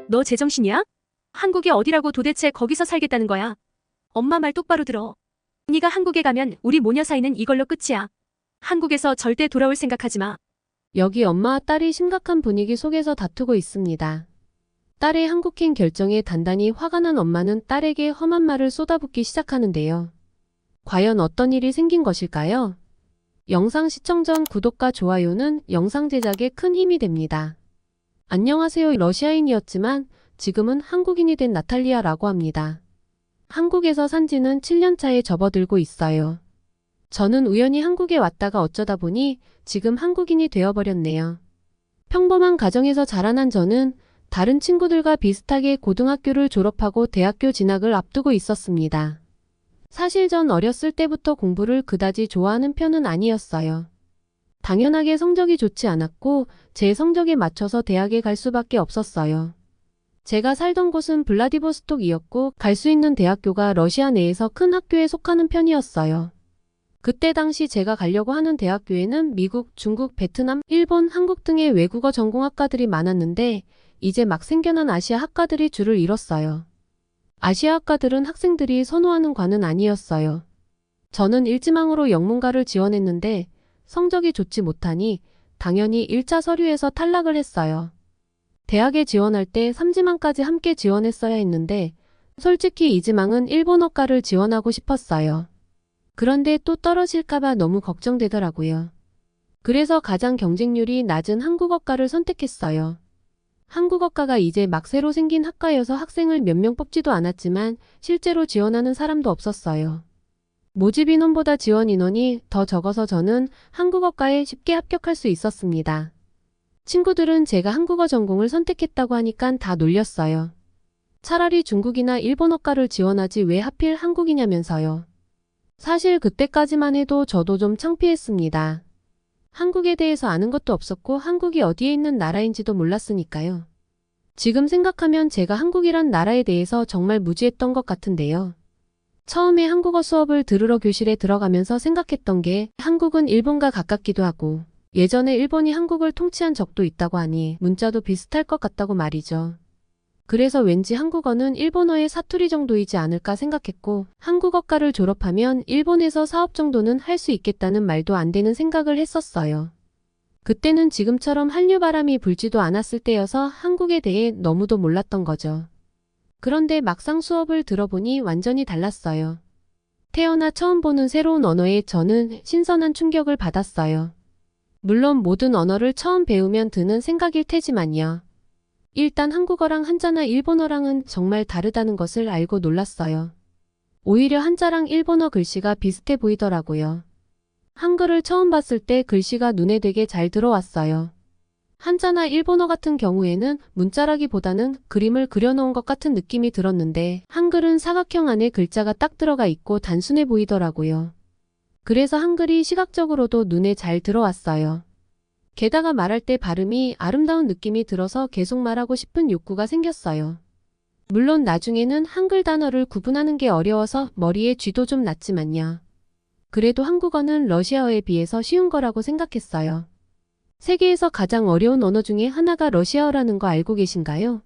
너 제정신이야? 한국이 어디라고 도대체 거기서 살겠다는 거야? 엄마 말 똑바로 들어. 네가 한국에 가면 우리 모녀 사이는 이걸로 끝이야. 한국에서 절대 돌아올 생각하지 마. 여기 엄마와 딸이 심각한 분위기 속에서 다투고 있습니다. 딸의 한국행 결정에 단단히 화가 난 엄마는 딸에게 험한 말을 쏟아붓기 시작하는데요. 과연 어떤 일이 생긴 것일까요? 영상 시청 전 구독과 좋아요는 영상 제작에 큰 힘이 됩니다. 안녕하세요. 러시아인이었지만 지금은 한국인이 된 나탈리아라고 합니다. 한국에서 산 지는 7년 차에 접어들고 있어요. 저는 우연히 한국에 왔다가 어쩌다 보니 지금 한국인이 되어버렸네요. 평범한 가정에서 자라난 저는 다른 친구들과 비슷하게 고등학교를 졸업하고 대학교 진학을 앞두고 있었습니다. 사실 전 어렸을 때부터 공부를 그다지 좋아하는 편은 아니었어요. 당연하게 성적이 좋지 않았고 제 성적에 맞춰서 대학에 갈 수밖에 없었어요. 제가 살던 곳은 블라디보스톡이었고 갈 수 있는 대학교가 러시아 내에서 큰 학교에 속하는 편이었어요. 그때 당시 제가 가려고 하는 대학교에는 미국, 중국, 베트남, 일본, 한국 등의 외국어 전공학과들이 많았는데 이제 막 생겨난 아시아 학과들이 줄을 이뤘어요. 아시아 학과들은 학생들이 선호하는 과는 아니었어요. 저는 일지망으로 영문과를 지원했는데 성적이 좋지 못하니 당연히 1차 서류에서 탈락을 했어요. 대학에 지원할 때 3지망까지 함께 지원했어야 했는데 솔직히 2지망은 일본어과를 지원하고 싶었어요. 그런데 또 떨어질까봐 너무 걱정되더라고요. 그래서 가장 경쟁률이 낮은 한국어과를 선택했어요. 한국어과가 이제 막 새로 생긴 학과여서 학생을 몇 명 뽑지도 않았지만 실제로 지원하는 사람도 없었어요. 모집 인원보다 지원 인원이 더 적어서 저는 한국어과에 쉽게 합격할 수 있었습니다. 친구들은 제가 한국어 전공을 선택했다고 하니까 다 놀렸어요. 차라리 중국이나 일본어과를 지원하지 왜 하필 한국이냐면서요. 사실 그때까지만 해도 저도 좀 창피했습니다. 한국에 대해서 아는 것도 없었고 한국이 어디에 있는 나라인지도 몰랐으니까요. 지금 생각하면 제가 한국이란 나라에 대해서 정말 무지했던 것 같은데요. 처음에 한국어 수업을 들으러 교실에 들어가면서 생각했던 게 한국은 일본과 가깝기도 하고 예전에 일본이 한국을 통치한 적도 있다고 하니 문자도 비슷할 것 같다고 말이죠. 그래서 왠지 한국어는 일본어의 사투리 정도이지 않을까 생각했고 한국어과를 졸업하면 일본에서 사업 정도는 할 수 있겠다는 말도 안 되는 생각을 했었어요. 그때는 지금처럼 한류바람이 불지도 않았을 때여서 한국에 대해 너무도 몰랐던 거죠. 그런데 막상 수업을 들어보니 완전히 달랐어요. 태어나 처음 보는 새로운 언어에 저는 신선한 충격을 받았어요. 물론 모든 언어를 처음 배우면 드는 생각일 테지만요. 일단 한국어랑 한자나 일본어랑은 정말 다르다는 것을 알고 놀랐어요. 오히려 한자랑 일본어 글씨가 비슷해 보이더라고요. 한글을 처음 봤을 때 글씨가 눈에 되게 잘 들어왔어요. 한자나 일본어 같은 경우에는 문자라기보다는 그림을 그려놓은 것 같은 느낌이 들었는데 한글은 사각형 안에 글자가 딱 들어가 있고 단순해 보이더라고요. 그래서 한글이 시각적으로도 눈에 잘 들어왔어요. 게다가 말할 때 발음이 아름다운 느낌이 들어서 계속 말하고 싶은 욕구가 생겼어요. 물론 나중에는 한글 단어를 구분하는 게 어려워서 머리에 쥐도 좀 났지만요. 그래도 한국어는 러시아어에 비해서 쉬운 거라고 생각했어요. 세계에서 가장 어려운 언어 중에 하나가 러시아어라는 거 알고 계신가요?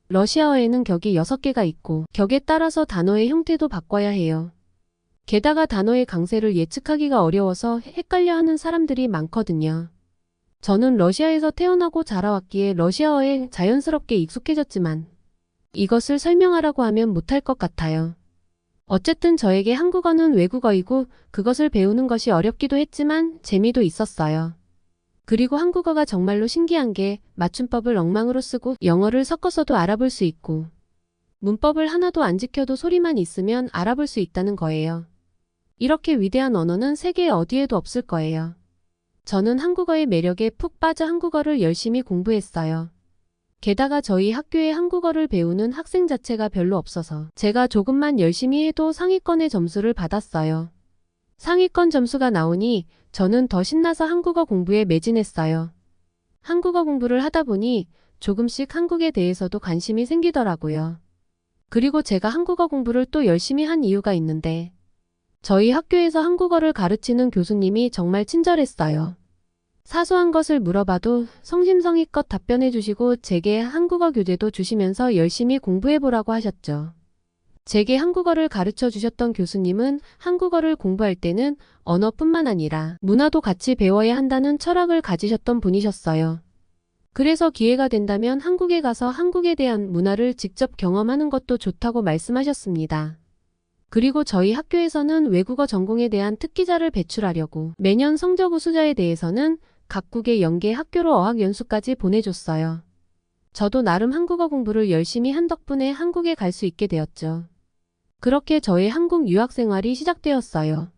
러시아어에는 격이 6개가 있고 격에 따라서 단어의 형태도 바꿔야 해요. 게다가 단어의 강세를 예측하기가 어려워서 헷갈려하는 사람들이 많거든요. 저는 러시아에서 태어나고 자라왔기에 러시아어에 자연스럽게 익숙해졌지만 이것을 설명하라고 하면 못할 것 같아요. 어쨌든 저에게 한국어는 외국어이고 그것을 배우는 것이 어렵기도 했지만 재미도 있었어요. 그리고 한국어가 정말로 신기한 게 맞춤법을 엉망으로 쓰고 영어를 섞어서도 알아볼 수 있고 문법을 하나도 안 지켜도 소리만 있으면 알아볼 수 있다는 거예요. 이렇게 위대한 언어는 세계 어디에도 없을 거예요. 저는 한국어의 매력에 푹 빠져 한국어를 열심히 공부했어요. 게다가 저희 학교에 한국어를 배우는 학생 자체가 별로 없어서 제가 조금만 열심히 해도 상위권의 점수를 받았어요. 상위권 점수가 나오니 저는 더 신나서 한국어 공부에 매진했어요. 한국어 공부를 하다 보니 조금씩 한국에 대해서도 관심이 생기더라고요. 그리고 제가 한국어 공부를 또 열심히 한 이유가 있는데 저희 학교에서 한국어를 가르치는 교수님이 정말 친절했어요. 사소한 것을 물어봐도 성심성의껏 답변해 주시고 제게 한국어 교재도 주시면서 열심히 공부해 보라고 하셨죠. 제게 한국어를 가르쳐 주셨던 교수님은 한국어를 공부할 때는 언어뿐만 아니라 문화도 같이 배워야 한다는 철학을 가지셨던 분이셨어요. 그래서 기회가 된다면 한국에 가서 한국에 대한 문화를 직접 경험하는 것도 좋다고 말씀하셨습니다. 그리고 저희 학교에서는 외국어 전공에 대한 특기자를 배출하려고 매년 성적 우수자에 대해서는 각국의 연계 학교로 어학연수까지 보내줬어요. 저도 나름 한국어 공부를 열심히 한 덕분에 한국에 갈 수 있게 되었죠. 그렇게 저의 한국 유학 생활이 시작되었어요.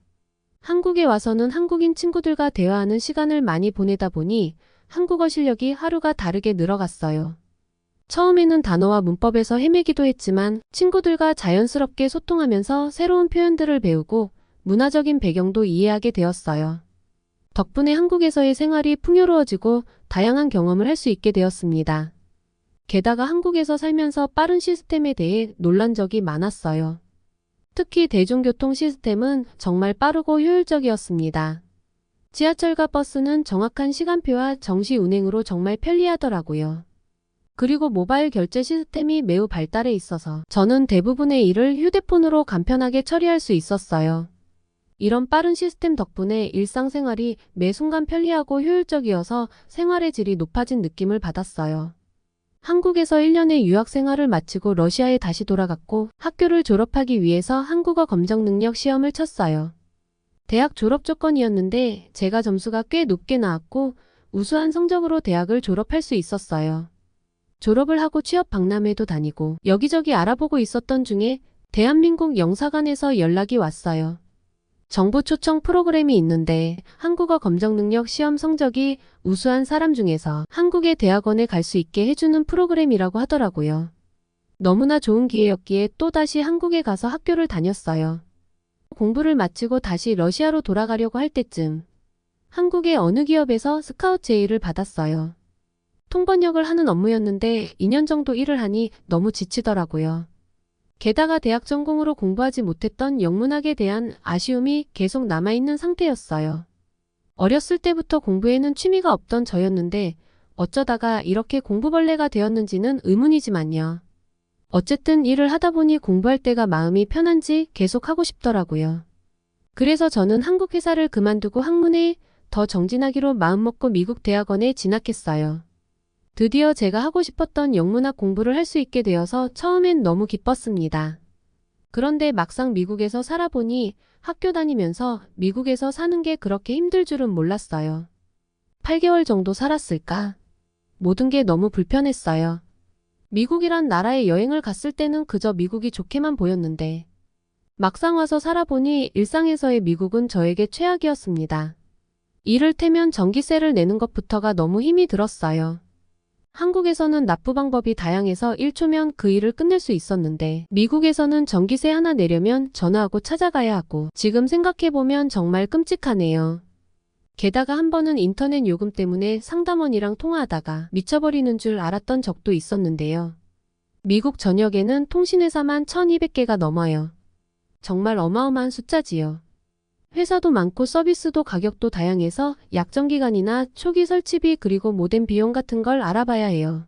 한국에 와서는 한국인 친구들과 대화하는 시간을 많이 보내다 보니 한국어 실력이 하루가 다르게 늘어갔어요. 처음에는 단어와 문법에서 헤매기도 했지만 친구들과 자연스럽게 소통하면서 새로운 표현들을 배우고 문화적인 배경도 이해하게 되었어요. 덕분에 한국에서의 생활이 풍요로워지고 다양한 경험을 할 수 있게 되었습니다. 게다가 한국에서 살면서 빠른 시스템에 대해 놀란 적이 많았어요. 특히 대중교통 시스템은 정말 빠르고 효율적이었습니다. 지하철과 버스는 정확한 시간표와 정시 운행으로 정말 편리하더라고요. 그리고 모바일 결제 시스템이 매우 발달해 있어서 저는 대부분의 일을 휴대폰으로 간편하게 처리할 수 있었어요. 이런 빠른 시스템 덕분에 일상생활이 매 순간 편리하고 효율적이어서 생활의 질이 높아진 느낌을 받았어요. 한국에서 1년의 유학 생활을 마치고 러시아에 다시 돌아갔고 학교를 졸업하기 위해서 한국어 검정 능력 시험을 쳤어요. 대학 졸업 조건이었는데 제가 점수가 꽤 높게 나왔고 우수한 성적으로 대학을 졸업할 수 있었어요. 졸업을 하고 취업 박람회도 다니고 여기저기 알아보고 있었던 중에 대한민국 영사관에서 연락이 왔어요. 정부 초청 프로그램이 있는데 한국어 검정 능력 시험 성적이 우수한 사람 중에서 한국의 대학원에 갈 수 있게 해주는 프로그램이라고 하더라고요. 너무나 좋은 기회였기에 또다시 한국에 가서 학교를 다녔어요. 공부를 마치고 다시 러시아로 돌아가려고 할 때쯤 한국의 어느 기업에서 스카우트 제의를 받았어요. 통번역을 하는 업무였는데 2년 정도 일을 하니 너무 지치더라고요. 게다가 대학 전공으로 공부하지 못했던 영문학에 대한 아쉬움이 계속 남아있는 상태였어요. 어렸을 때부터 공부에는 취미가 없던 저였는데 어쩌다가 이렇게 공부벌레가 되었는지는 의문이지만요. 어쨌든 일을 하다 보니 공부할 때가 마음이 편한지 계속 하고 싶더라고요. 그래서 저는 한국 회사를 그만두고 학문에 더 정진하기로 마음먹고 미국 대학원에 진학했어요. 드디어 제가 하고 싶었던 영문학 공부를 할 수 있게 되어서 처음엔 너무 기뻤습니다. 그런데 막상 미국에서 살아보니 학교 다니면서 미국에서 사는 게 그렇게 힘들 줄은 몰랐어요. 8개월 정도 살았을까? 모든 게 너무 불편했어요. 미국이란 나라에 여행을 갔을 때는 그저 미국이 좋게만 보였는데 막상 와서 살아보니 일상에서의 미국은 저에게 최악이었습니다. 이를테면 전기세를 내는 것부터가 너무 힘이 들었어요. 한국에서는 납부 방법이 다양해서 1초면 그 일을 끝낼 수 있었는데 미국에서는 전기세 하나 내려면 전화하고 찾아가야 하고 지금 생각해보면 정말 끔찍하네요. 게다가 한 번은 인터넷 요금 때문에 상담원이랑 통화하다가 미쳐버리는 줄 알았던 적도 있었는데요. 미국 전역에는 통신회사만 1200개가 넘어요. 정말 어마어마한 숫자지요. 회사도 많고 서비스도 가격도 다양해서 약정기간이나 초기 설치비 그리고 모뎀 비용 같은 걸 알아봐야 해요.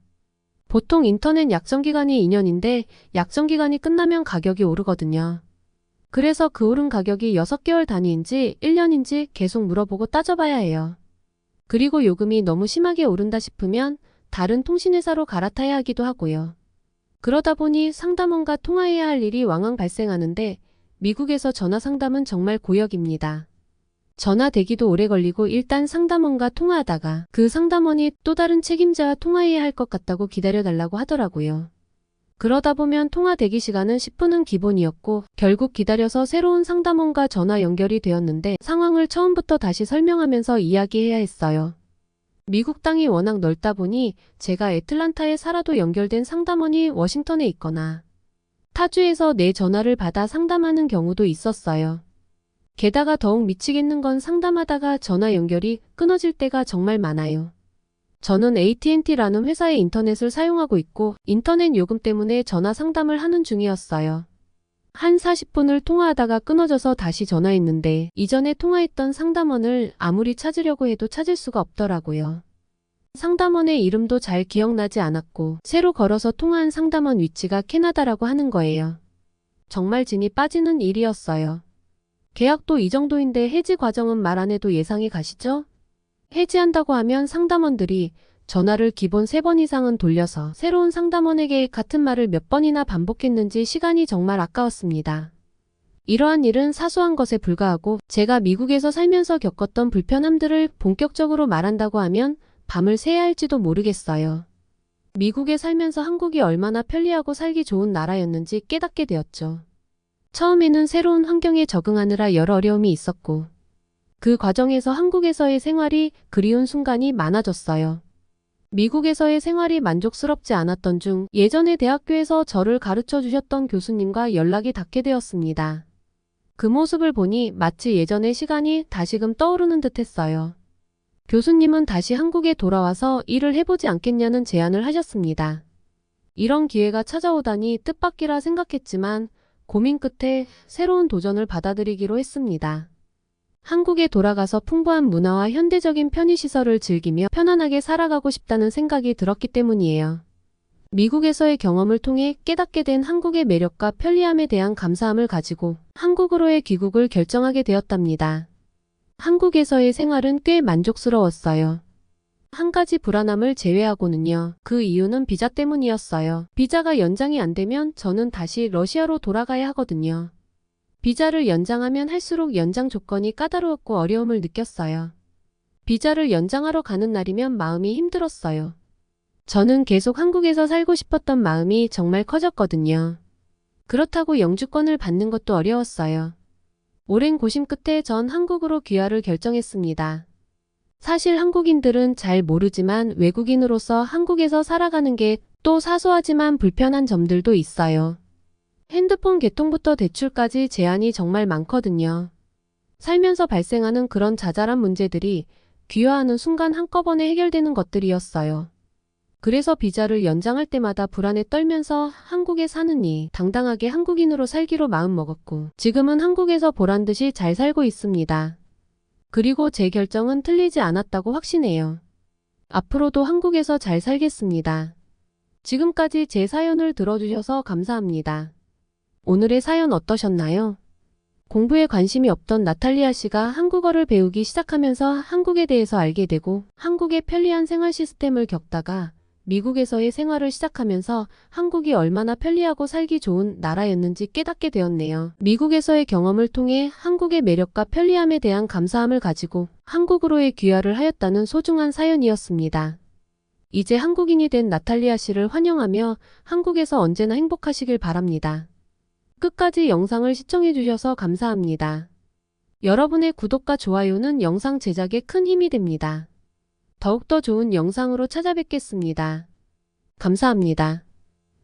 보통 인터넷 약정기간이 2년인데 약정기간이 끝나면 가격이 오르거든요. 그래서 그 오른 가격이 6개월 단위인지 1년인지 계속 물어보고 따져봐야 해요. 그리고 요금이 너무 심하게 오른다 싶으면 다른 통신회사로 갈아타야 하기도 하고요. 그러다 보니 상담원과 통화해야 할 일이 왕왕 발생하는데 미국에서 전화 상담은 정말 고역입니다. 전화 대기도 오래 걸리고 일단 상담원과 통화하다가 그 상담원이 또 다른 책임자와 통화해야 할 것 같다고 기다려달라고 하더라고요. 그러다 보면 통화 대기 시간은 10분은 기본이었고 결국 기다려서 새로운 상담원과 전화 연결이 되었는데 상황을 처음부터 다시 설명하면서 이야기해야 했어요. 미국 땅이 워낙 넓다 보니 제가 애틀란타에 살아도 연결된 상담원이 워싱턴에 있거나 타주에서 내 전화를 받아 상담하는 경우도 있었어요. 게다가 더욱 미치겠는 건 상담하다가 전화 연결이 끊어질 때가 정말 많아요. 저는 AT&T라는 회사의 인터넷을 사용하고 있고 인터넷 요금 때문에 전화 상담을 하는 중이었어요. 한 40분을 통화하다가 끊어져서 다시 전화했는데 이전에 통화했던 상담원을 아무리 찾으려고 해도 찾을 수가 없더라고요. 상담원의 이름도 잘 기억나지 않았고 새로 걸어서 통화한 상담원 위치가 캐나다라고 하는 거예요. 정말 진이 빠지는 일이었어요. 계약도 이 정도인데 해지 과정은 말 안 해도 예상이 가시죠? 해지한다고 하면 상담원들이 전화를 기본 3번 이상은 돌려서 새로운 상담원에게 같은 말을 몇 번이나 반복했는지 시간이 정말 아까웠습니다. 이러한 일은 사소한 것에 불과하고 제가 미국에서 살면서 겪었던 불편함들을 본격적으로 말한다고 하면 밤을 새야 할지도 모르겠어요. 미국에 살면서 한국이 얼마나 편리하고 살기 좋은 나라였는지 깨닫게 되었죠. 처음에는 새로운 환경에 적응하느라 여러 어려움이 있었고 그 과정에서 한국에서의 생활이 그리운 순간이 많아졌어요. 미국에서의 생활이 만족스럽지 않았던 중 예전에 대학교에서 저를 가르쳐 주셨던 교수님과 연락이 닿게 되었습니다. 그 모습을 보니 마치 예전의 시간이 다시금 떠오르는 듯 했어요. 교수님은 다시 한국에 돌아와서 일을 해보지 않겠냐는 제안을 하셨습니다. 이런 기회가 찾아오다니 뜻밖이라 생각했지만 고민 끝에 새로운 도전을 받아들이기로 했습니다. 한국에 돌아가서 풍부한 문화와 현대적인 편의시설을 즐기며 편안하게 살아가고 싶다는 생각이 들었기 때문이에요. 미국에서의 경험을 통해 깨닫게 된 한국의 매력과 편리함에 대한 감사함을 가지고 한국으로의 귀국을 결정하게 되었답니다. 한국에서의 생활은 꽤 만족스러웠어요. 한 가지 불안함을 제외하고는요. 그 이유는 비자 때문이었어요. 비자가 연장이 안 되면 저는 다시 러시아로 돌아가야 하거든요. 비자를 연장하면 할수록 연장 조건이 까다로웠고 어려움을 느꼈어요. 비자를 연장하러 가는 날이면 마음이 힘들었어요. 저는 계속 한국에서 살고 싶었던 마음이 정말 커졌거든요. 그렇다고 영주권을 받는 것도 어려웠어요. 오랜 고심 끝에 전 한국으로 귀화를 결정했습니다. 사실 한국인들은 잘 모르지만 외국인으로서 한국에서 살아가는 게 또 사소하지만 불편한 점들도 있어요. 핸드폰 개통부터 대출까지 제한이 정말 많거든요. 살면서 발생하는 그런 자잘한 문제들이 귀화하는 순간 한꺼번에 해결되는 것들이었어요. 그래서 비자를 연장할 때마다 불안에 떨면서 한국에 사느니 당당하게 한국인으로 살기로 마음먹었고 지금은 한국에서 보란듯이 잘 살고 있습니다. 그리고 제 결정은 틀리지 않았다고 확신해요. 앞으로도 한국에서 잘 살겠습니다. 지금까지 제 사연을 들어주셔서 감사합니다. 오늘의 사연 어떠셨나요? 공부에 관심이 없던 나탈리아 씨가 한국어를 배우기 시작하면서 한국에 대해서 알게 되고 한국의 편리한 생활 시스템을 겪다가 미국에서의 생활을 시작하면서 한국이 얼마나 편리하고 살기 좋은 나라였는지 깨닫게 되었네요. 미국에서의 경험을 통해 한국의 매력과 편리함에 대한 감사함을 가지고 한국으로의 귀화를 하였다는 소중한 사연이었습니다. 이제 한국인이 된 나탈리아 씨를 환영하며 한국에서 언제나 행복하시길 바랍니다. 끝까지 영상을 시청해주셔서 감사합니다. 여러분의 구독과 좋아요는 영상 제작에 큰 힘이 됩니다. 더욱더 좋은 영상으로 찾아뵙겠습니다. 감사합니다.